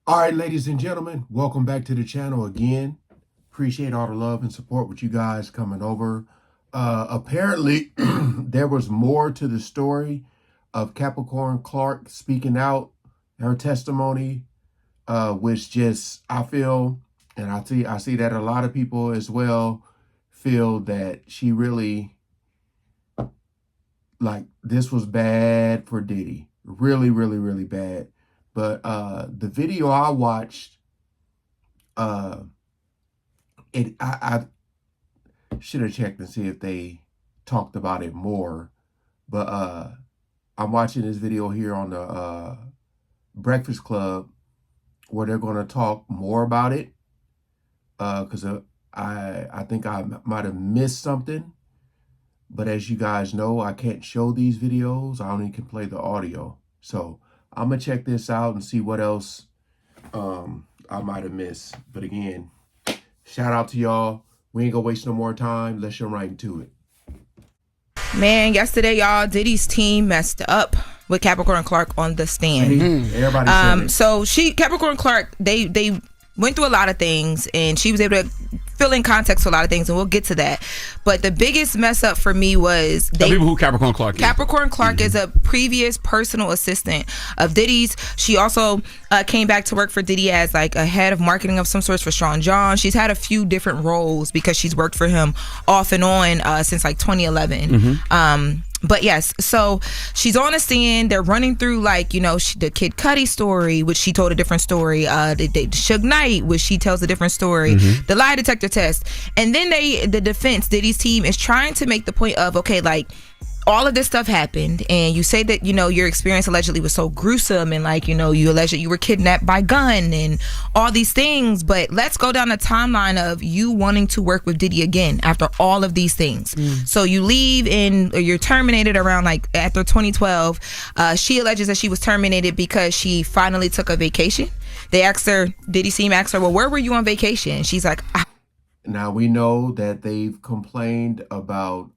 All right, ladies and gentlemen, welcome back to the channel again. Appreciate all the love and support with you guys coming over. Apparently, there was more to the story of Capricorn Clark speaking out, her testimony, which just, I feel, and I see that a lot of people as well feel that she really, like, this was bad for Diddy. Really, really, really bad. But the video I watched, I should have checked and see if they talked about it more. But I'm watching this video here on the Breakfast Club where they're going to talk more about it. Because I think I might have missed something. But as you guys know, I can't show these videos. I only can play the audio. So I'm going to check this out and see what else I might have missed. But again, shout out to y'all. We ain't gonna waste no more time. Let's jump right into it. Man, yesterday, y'all, Diddy's team messed up with Capricorn Clark on the stand. Everybody said it. So Capricorn Clark, they went through a lot of things, and she was able to fill in context to a lot of things, and we'll get to that. But the biggest mess up for me was tell people who Capricorn Clark is. Capricorn Clark is a previous personal assistant of Diddy's. She also came back to work for Diddy as like a head of marketing of some sorts for Sean John. She's had a few different roles because she's worked for him off and on since like 2011. But yes, so she's on a stand. They're running through, like, you know, the Kid Cudi story, which she told a different story. The Suge Knight, which she tells a different story. The lie detector test. And then the defense, Diddy's team, is trying to make the point of, okay, like, all of this stuff happened, and you say that, you know, your experience allegedly was so gruesome, and, like, you know, you allege that you were kidnapped by gun and all these things. But let's go down the timeline of you wanting to work with Diddy again after all of these things. So you leave or you're terminated around, like, after 2012. She alleges that she was terminated because she finally took a vacation. They asked her, Diddy's team asked her, well, where were you on vacation? She's like, Now we know that they've complained about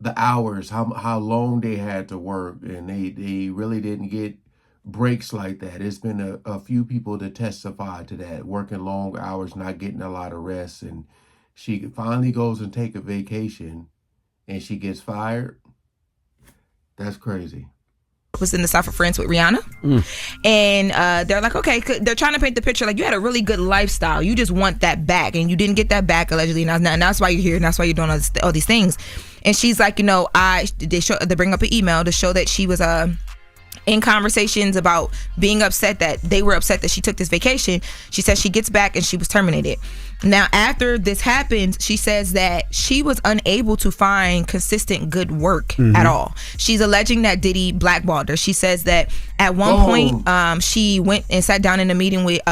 the hours, how long they had to work, and they really didn't get breaks like that. It's been a few people that testified to that, working long hours, not getting a lot of rest. And she finally goes and take a vacation and she gets fired. That's crazy. Was in the South of France with Rihanna, and they're like, okay, they're trying to paint the picture like you had a really good lifestyle, you just want that back, and you didn't get that back allegedly, and that's why you're here, and that's why you're doing all these things. And she's like, you know, they bring up an email to show that she was in conversations about being upset, that they were upset that she took this vacation. She says she gets back and she was terminated. Now, after this happens, she says that she was unable to find consistent good work at all. She's alleging that Diddy blackballed her. She says that at one point, she went and sat down in a meeting with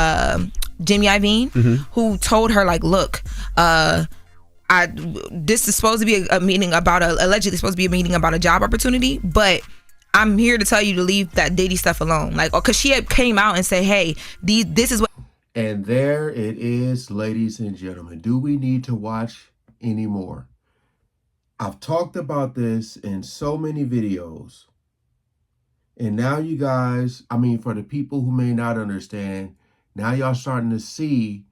Jimmy Iovine, who told her, like, look, this is supposed to be a meeting about allegedly supposed to be a meeting about a job opportunity, but I'm here to tell you to leave that Diddy stuff alone. Like, because she had came out and said, hey, this is what. And there it is, ladies and gentlemen. Do we need to watch anymore? I've talked about this in so many videos. And now you guys, I mean, for the people who may not understand, now y'all starting to see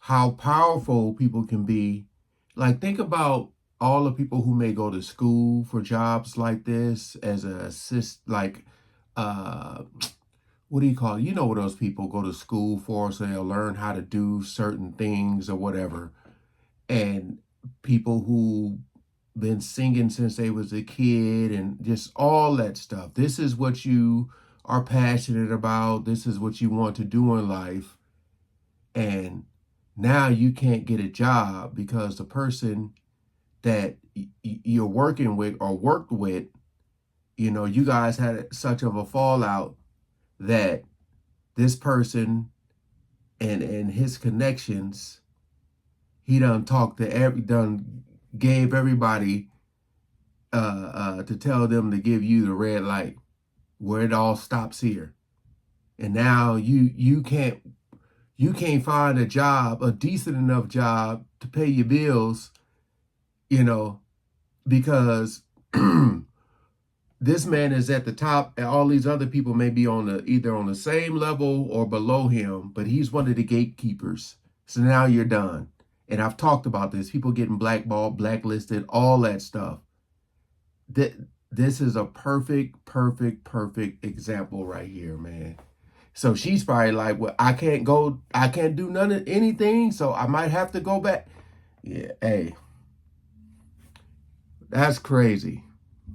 how powerful people can be. Like, think about all the people who may go to school for jobs like this as a assist, like, what do you call it? You know what those people go to school for, so they'll learn how to do certain things or whatever. And people who been singing since they was a kid and just all that stuff. This is what you are passionate about. This is what you want to do in life. And now you can't get a job because the person that you're working with or worked with, you know, you guys had such of a fallout that this person and his connections, he done gave everybody to tell them to give you the red light where it all stops here. And now you can't find a job, a decent enough job to pay your bills, you know, because This man is at the top, and all these other people may be either on the same level or below him, but he's one of the gatekeepers. So now you're done. And I've talked about this. People getting blackballed, blacklisted, all that stuff. This is a perfect example right here, man. So she's probably like, well, I can't do anything, so I might have to go back. Yeah, hey. That's crazy.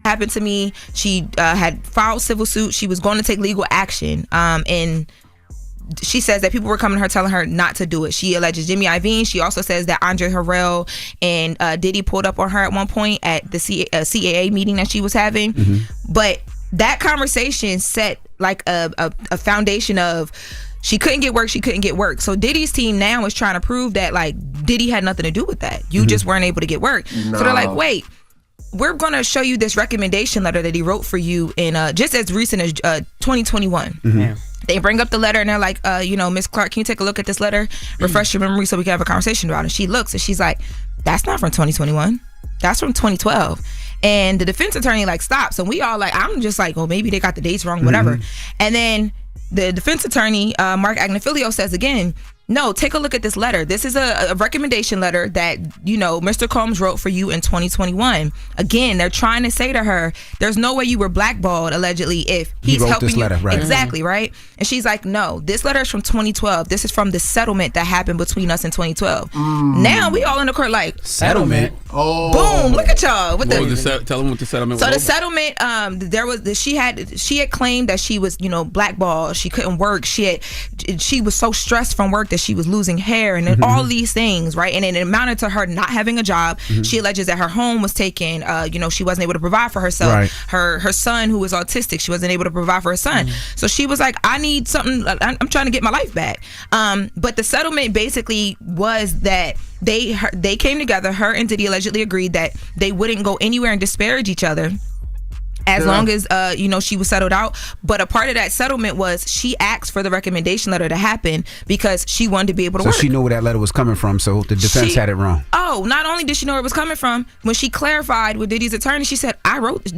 Happened to me. She had filed civil suit. She was going to take legal action. And she says that people were coming to her telling her not to do it. She alleges Jimmy Iovine. She also says that Andre Harrell and Diddy pulled up on her at one point at the CAA meeting that she was having. But that conversation set like a foundation of she couldn't get work. So Diddy's team now is trying to prove that like Diddy had nothing to do with that. You just weren't able to get work. No. So they're like, wait, we're going to show you this recommendation letter that he wrote for you in just as recent as 2021. Yeah. They bring up the letter and they're like, Miss Clark, can you take a look at this letter? Refresh your memory so we can have a conversation about it. She looks and she's like, that's not from 2021. That's from 2012. And the defense attorney like stops. And we all like, I'm just like, well, maybe they got the dates wrong, whatever. And then the defense attorney, Mark Agnifilio, says again, no, take a look at this letter. This is a recommendation letter that, Mr. Combs wrote for you in 2021. Again, they're trying to say to her, there's no way you were blackballed, allegedly, if he's wrote helping this letter, you. right. Exactly, right? And she's like, no, this letter is from 2012. This is from the settlement that happened between us in 2012. Now we all in the court like, settlement? Oh. Boom, look at y'all. Tell them what the settlement was. So the settlement, there was she had claimed that she was, blackballed. She couldn't work. She was so stressed from work that she was losing hair and all these things, right? And it amounted to her not having a job. She alleges that her home was taken. She wasn't able to provide for herself. Right. Her son, who was autistic, she wasn't able to provide for her son. So she was like, I need something. I'm trying to get my life back. But the settlement basically was that they came together. Her and Diddy allegedly agreed that they wouldn't go anywhere and disparage each other as long as she was settled out. But a part of that settlement was she asked for the recommendation letter to happen because she wanted to be able to work. So she knew where that letter was coming from, so the defense had it wrong. Oh, not only did she know where it was coming from, when she clarified with Diddy's attorney, she said,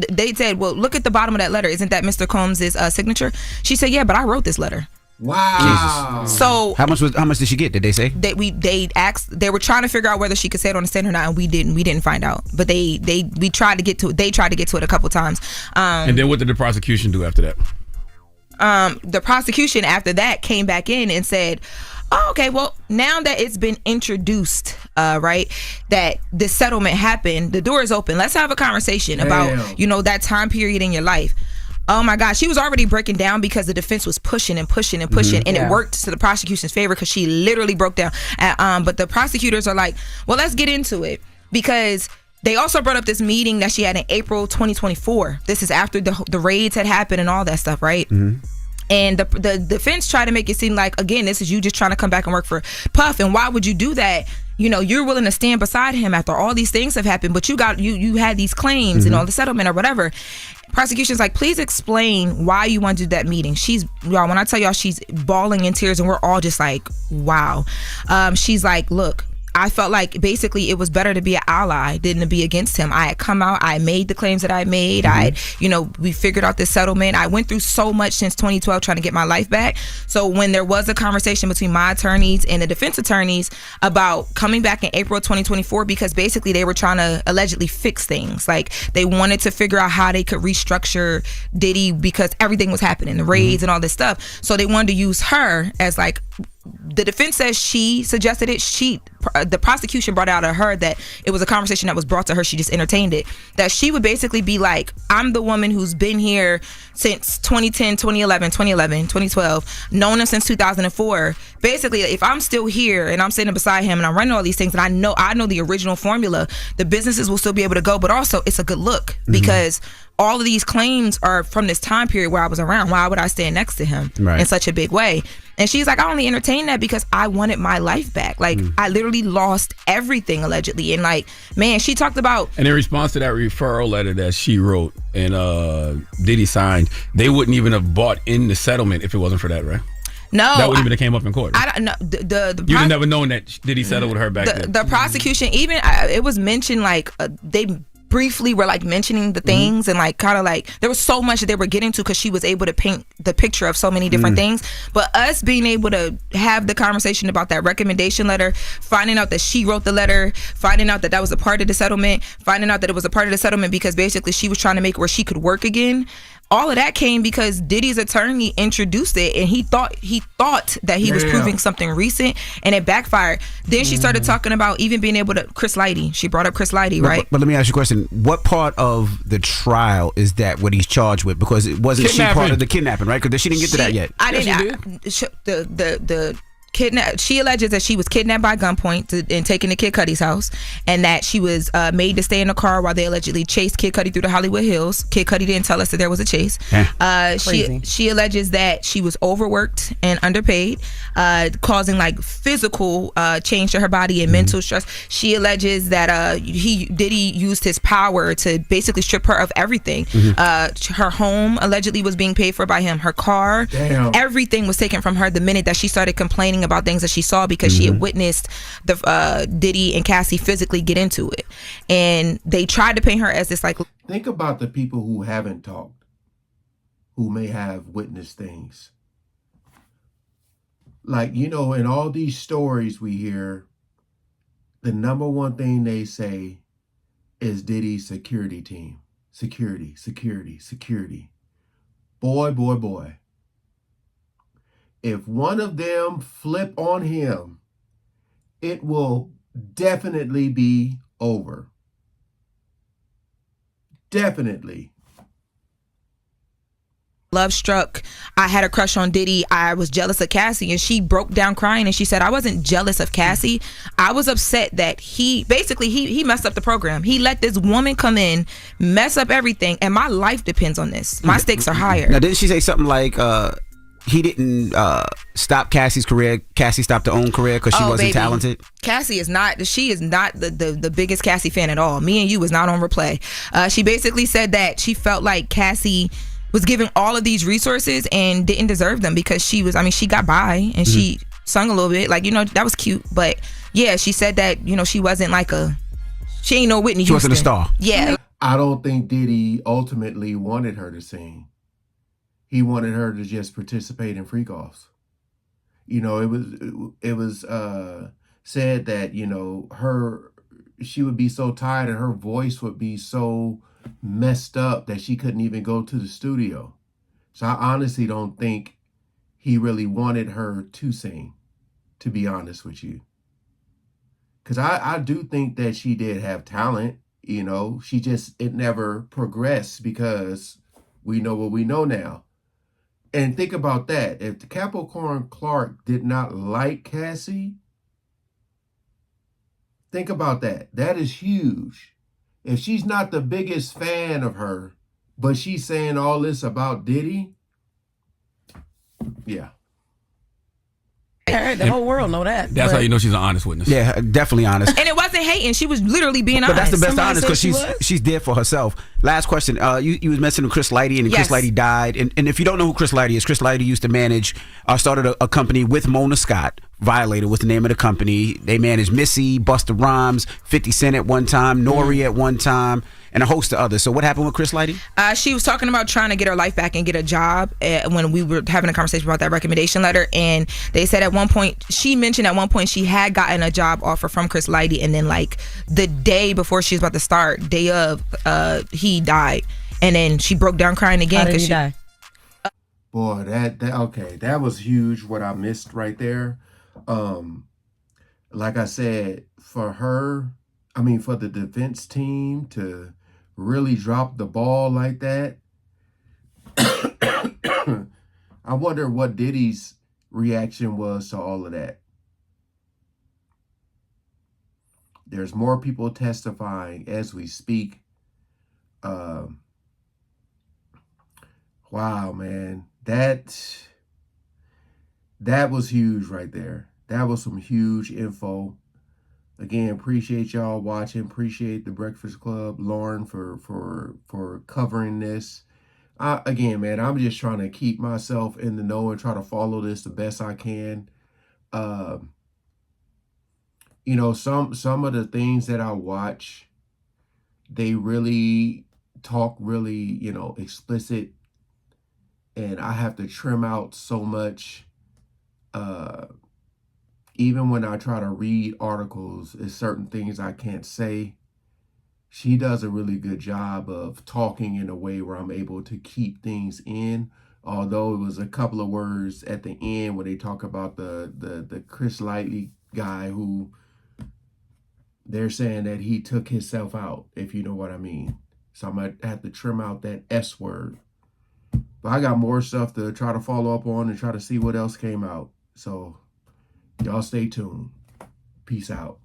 they said, well, look at the bottom of that letter. Isn't that Mr. Combs' signature? She said, yeah, but I wrote this letter. Wow. Jesus. So how much did she get? Did they say? They asked. They were trying to figure out whether she could say it on the stand or not, and we didn't find out. But we tried to get to it. They tried to get to it a couple times. And then what did the prosecution do after that? The prosecution after that came back in and said, oh, okay, well, now that it's been introduced, right, that the settlement happened, the door is open. Let's have a conversation about that time period in your life. Oh my God, she was already breaking down because the defense was pushing and it worked to the prosecution's favor because she literally broke down. But the prosecutors are like, well, let's get into it because they also brought up this meeting that she had in April 2024. This is after the raids had happened and all that stuff, right? And the defense tried to make it seem like, again, this is you just trying to come back and work for Puff. And why would you do that? You're willing to stand beside him after all these things have happened, but you had these claims and all the settlement or whatever. Prosecution's like, please explain why you want to do that meeting. Y'all, when I tell y'all, she's bawling in tears and we're all just like, wow. She's like, look, I felt like basically it was better to be an ally than to be against him. I had come out, I made the claims that I made. We figured out this settlement. I went through so much since 2012 trying to get my life back. So when there was a conversation between my attorneys and the defense attorneys about coming back in April 2024, because basically they were trying to allegedly fix things. Like they wanted to figure out how they could restructure Diddy because everything was happening, the raids and all this stuff. So they wanted to use her as like, the defense says she suggested it. The prosecution brought out of her that it was a conversation that was brought to her. She just entertained it. That she would basically be like, I'm the woman who's been here since 2010, 2012, known him since 2004. Basically, if I'm still here and I'm sitting beside him and I'm running all these things and I know the original formula, the businesses will still be able to go. But also, it's a good look because all of these claims are from this time period where I was around. Why would I stand next to him in such a big way? And she's like, I only entertained that because I wanted my life back. Like, I literally lost everything, allegedly. And like, man, she talked about... And in response to that referral letter that she wrote and Diddy signed, they wouldn't even have bought in the settlement if it wasn't for that, right? No. That wouldn't even have came up in court. Right? I don't know. You'd have never known that Diddy settled with her back then. The prosecution, even, it was mentioned like, they briefly were like mentioning the things and like kind of like there was so much that they were getting to because she was able to paint the picture of so many different things. But us being able to have the conversation about that recommendation letter, finding out that she wrote the letter, finding out that that was a part of the settlement, finding out that it was a part of the settlement because basically she was trying to make it where she could work again. All of that came because Diddy's attorney introduced it, and he thought that he was proving something recent, and it backfired. Then she started talking about even being able to Chris Lighty. She brought up Chris Lighty, right? But let me ask you a question. What part of the trial is that what he's charged with? Because it wasn't she part of the kidnapping, right? Because she didn't get to that yet. I didn't. The kidnap. She alleges that she was kidnapped by gunpoint and taken to Kid Cudi's house, and that she was made to stay in the car while they allegedly chased Kid Cudi through the Hollywood Hills. Kid Cudi didn't tell us that there was a chase. She alleges that she was overworked and underpaid, causing like physical change to her body and mental stress. She alleges that Diddy used his power to basically strip her of everything. Her home allegedly was being paid for by him. Her car, everything was taken from her the minute that she started complaining about things that she saw because she had witnessed the Diddy and Cassie physically get into it, and they tried to paint her as this like. Think about the people who haven't talked, who may have witnessed things. Like, you know, in all these stories we hear, the number one thing they say is Diddy's security team. Security. Boy. If one of them flip on him, it will definitely be over. Definitely. Love struck. I had a crush on Diddy. I was jealous of Cassie, and she broke down crying, and she said, I wasn't jealous of Cassie. I was upset that he messed up the program. He let this woman come in, mess up everything, and my life depends on this. My stakes are higher. Now, didn't she say something like he didn't stop Cassie's career? Cassie stopped her own career because she wasn't talented? Cassie is not the biggest Cassie fan at all. Me and You was not on replay. She basically said that she felt like Cassie was giving all of these resources and didn't deserve them because she got by and she sung a little bit. Like, you know, that was cute. But yeah, she said that, you know, she wasn't like she ain't no Whitney Houston. She wasn't a star. Yeah. I don't think Diddy ultimately wanted her to sing. He wanted her to just participate in freak-offs. You know, it was said that, you know, she would be so tired and her voice would be so messed up that she couldn't even go to the studio. So I honestly don't think he really wanted her to sing, to be honest with you. Because I do think that she did have talent, you know. It never progressed because we know what we know now. And think about that. If the Capricorn Clark did not like Cassie, think about that. That is huge. If she's not the biggest fan of her, but she's saying all this about Diddy, yeah. The whole world know that. That's how you know she's an honest witness. Yeah, definitely honest. And it wasn't hating. She was literally being honest. But that's the best Somebody honest because she's there for herself. Last question. You was mentioning Chris Lighty, and Yes. Chris Lighty died. And if you don't know who Chris Lighty is, Chris Lighty used to started a company with Mona Scott. Violator was the name of the company. They managed Missy, Busta Rhymes, 50 Cent at one time, Nori at one time, and a host of others. So what happened with Chris Lighty? She was talking about trying to get her life back and get a job when we were having a conversation about that recommendation letter. And they said she mentioned at one point she had gotten a job offer from Chris Lighty, and then like the day before she was about to start, day of, he died. And then she broke down crying again. How did he die? Boy, that was huge what I missed right there. Like I said, for the defense team to really drop the ball like that, I wonder what Diddy's reaction was to all of that. There's more people testifying as we speak. Wow, man, that was huge right there. That was some huge info. Again, appreciate y'all watching. Appreciate the Breakfast Club, Lauren, for covering this. Again, man, I'm just trying to keep myself in the know and try to follow this the best I can. You know, some of the things that I watch, they really talk really, you know, explicit, and I have to trim out so much. Even when I try to read articles, there's certain things I can't say. She does a really good job of talking in a way where I'm able to keep things in. Although it was a couple of words at the end where they talk about the Chris Lightly guy who they're saying that he took himself out, if you know what I mean. So I might have to trim out that S word. But I got more stuff to try to follow up on and try to see what else came out. So y'all stay tuned. Peace out.